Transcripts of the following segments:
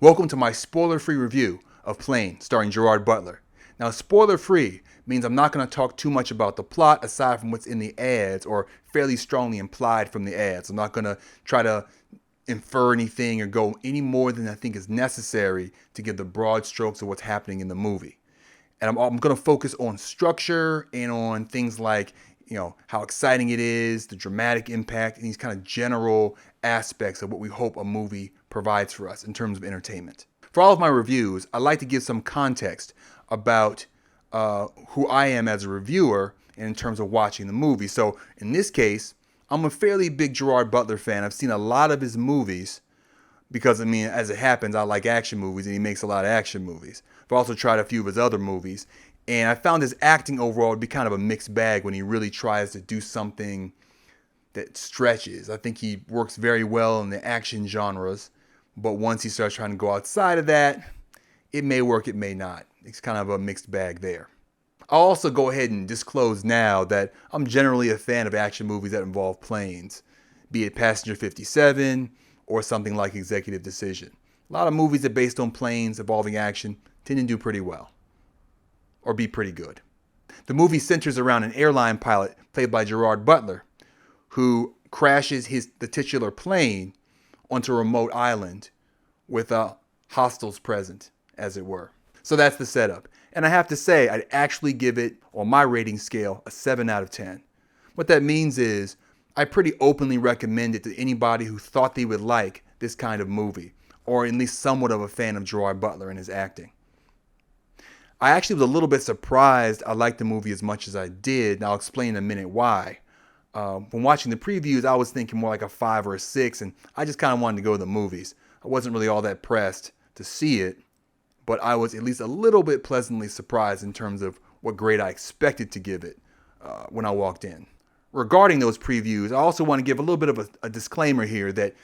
Welcome to my spoiler-free review of Plane, starring Gerard Butler. Now, spoiler-free means I'm not going to talk too much about the plot aside from what's in the ads or fairly strongly implied from the ads. I'm not going to try to infer anything or go any more than I think is necessary to give the broad strokes of what's happening in the movie. And I'm going to focus on structure and on things like, how exciting it is, the dramatic impact, and these kind of general aspects of what we hope a movie provides for us in terms of entertainment. For all of my reviews, I like to give some context about who I am as a reviewer and in terms of watching the movie. So in this case, I'm a fairly big Gerard Butler fan. I've seen a lot of his movies because, as it happens, I like action movies and he makes a lot of action movies. I've also tried a few of his other movies. And I found his acting overall to be kind of a mixed bag when he really tries to do something that stretches. I think he works very well in the action genres, but once he starts trying to go outside of that, it may work, it may not. It's kind of a mixed bag there. I'll also go ahead and disclose now that I'm generally a fan of action movies that involve planes, be it Passenger 57 or something like Executive Decision. A lot of movies that are based on planes involving action tend to do pretty well, or be pretty good. The movie centers around an airline pilot played by Gerard Butler, who crashes the titular plane onto a remote island with hostiles present, as it were. So that's the setup. And I have to say, I'd actually give it, on my rating scale, a 7 out of 10. What that means is, I pretty openly recommend it to anybody who thought they would like this kind of movie, or at least somewhat of a fan of Gerard Butler and his acting. I actually was a little bit surprised I liked the movie as much as I did, and I'll explain in a minute why. When watching the previews, I was thinking more like a 5 or a 6, and I just kind of wanted to go to the movies. I wasn't really all that pressed to see it, but I was at least a little bit pleasantly surprised in terms of what grade I expected to give it when I walked in. Regarding those previews, I also want to give a little bit of a disclaimer here that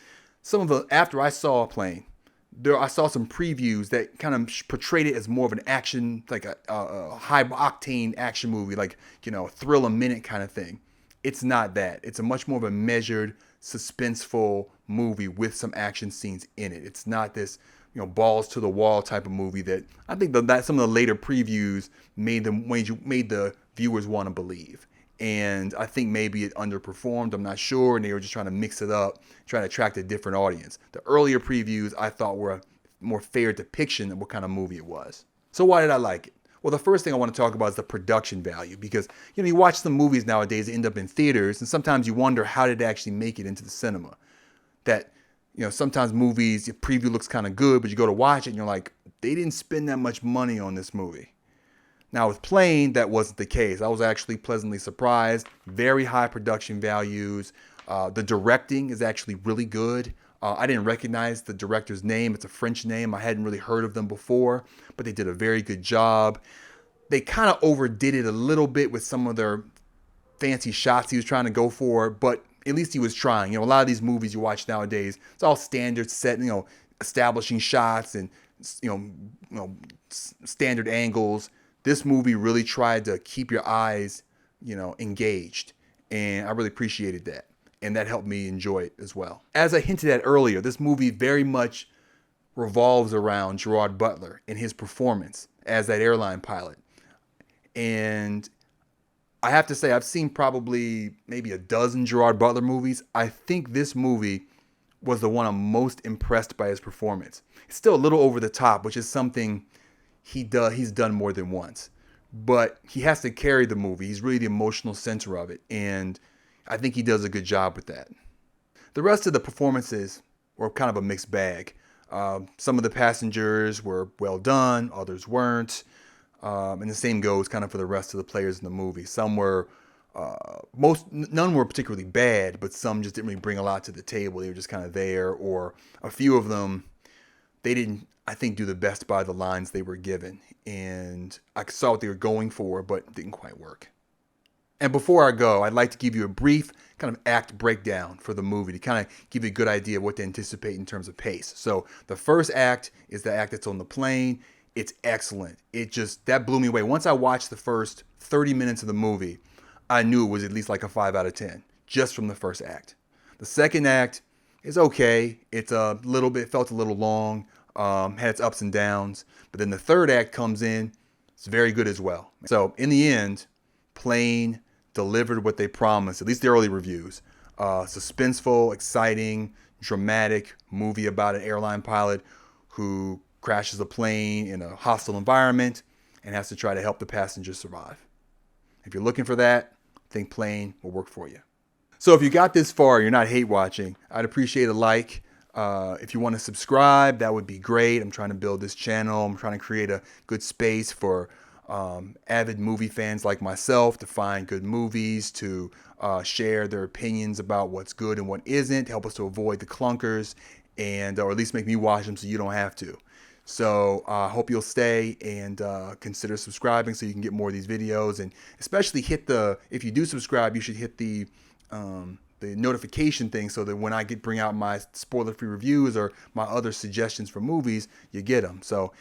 after I saw Plane, I saw some previews that kind of portrayed it as more of an action, like a high-octane action movie, like, thrill-a-minute kind of thing. It's not that. It's a much more of a measured, suspenseful movie with some action scenes in it. It's not this, balls-to-the-wall type of movie that I think that some of the later previews made the viewers want to believe. And I think maybe it underperformed. I'm not sure. And they were just trying to mix it up, trying to attract a different audience. The earlier previews I thought were a more fair depiction of what kind of movie it was. So why did I like it? Well, the first thing I want to talk about is the production value, because, you watch some movies nowadays that end up in theaters, and sometimes you wonder how did it actually make it into the cinema. That, sometimes movies, your preview looks kind of good, but you go to watch it and you're like, they didn't spend that much money on this movie. Now, with Plane, that wasn't the case. I was actually pleasantly surprised. Very high production values. The directing is actually really good. I didn't recognize the director's name. It's a French name. I hadn't really heard of them before, but they did a very good job. They kind of overdid it a little bit with some of their fancy shots he was trying to go for, but at least he was trying. A lot of these movies you watch nowadays, it's all standard set, establishing shots and, standard angles. This movie really tried to keep your eyes, engaged. And I really appreciated that. And that helped me enjoy it as well. As I hinted at earlier, this movie very much revolves around Gerard Butler and his performance as that airline pilot. And I have to say, I've seen probably maybe a dozen Gerard Butler movies. I think this movie was the one I'm most impressed by his performance. It's still a little over the top, which is something he's done more than once, but he has to carry the movie. He's really the emotional center of it, and I think he does a good job with that. The rest of the performances were kind of a mixed bag. Some of the passengers were well done, others weren't, and the same goes kind of for the rest of the players in the movie. Some were, none were particularly bad, but some just didn't really bring a lot to the table. They were just kind of there, or a few of them, they didn't, I think, do the best by the lines they were given. And I saw what they were going for, but it didn't quite work. And before I go, I'd like to give you a brief kind of act breakdown for the movie to kind of give you a good idea of what to anticipate in terms of pace. So the first act is the act that's on the plane. It's excellent. That blew me away. Once I watched the first 30 minutes of the movie, I knew it was at least like a 5 out of 10 just from the first act. The second act is okay. It's felt a little long. had its ups and downs, but then the third act comes in. It's very good as well. So in the end, Plane delivered what they promised, at least the early reviews. Suspenseful, exciting, dramatic movie about an airline pilot who crashes a plane in a hostile environment and has to try to help the passengers survive. If you're looking for that, I think Plane will work for you. So if you got this far, you're not hate watching, I'd appreciate a like. If you want to subscribe, that would be great. I'm trying to build this channel. I'm trying to create a good space for avid movie fans like myself to find good movies, to share their opinions about what's good and what isn't, help us to avoid the clunkers, and or at least make me watch them so you don't have to. So I hope you'll stay and consider subscribing so you can get more of these videos, and especially if you do subscribe, you should hit the notification thing so that when I bring out my spoiler-free reviews or my other suggestions for movies, you get them. So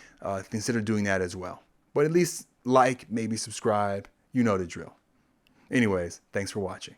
consider doing that as well. But at least like, maybe subscribe. You know the drill. Anyways, thanks for watching.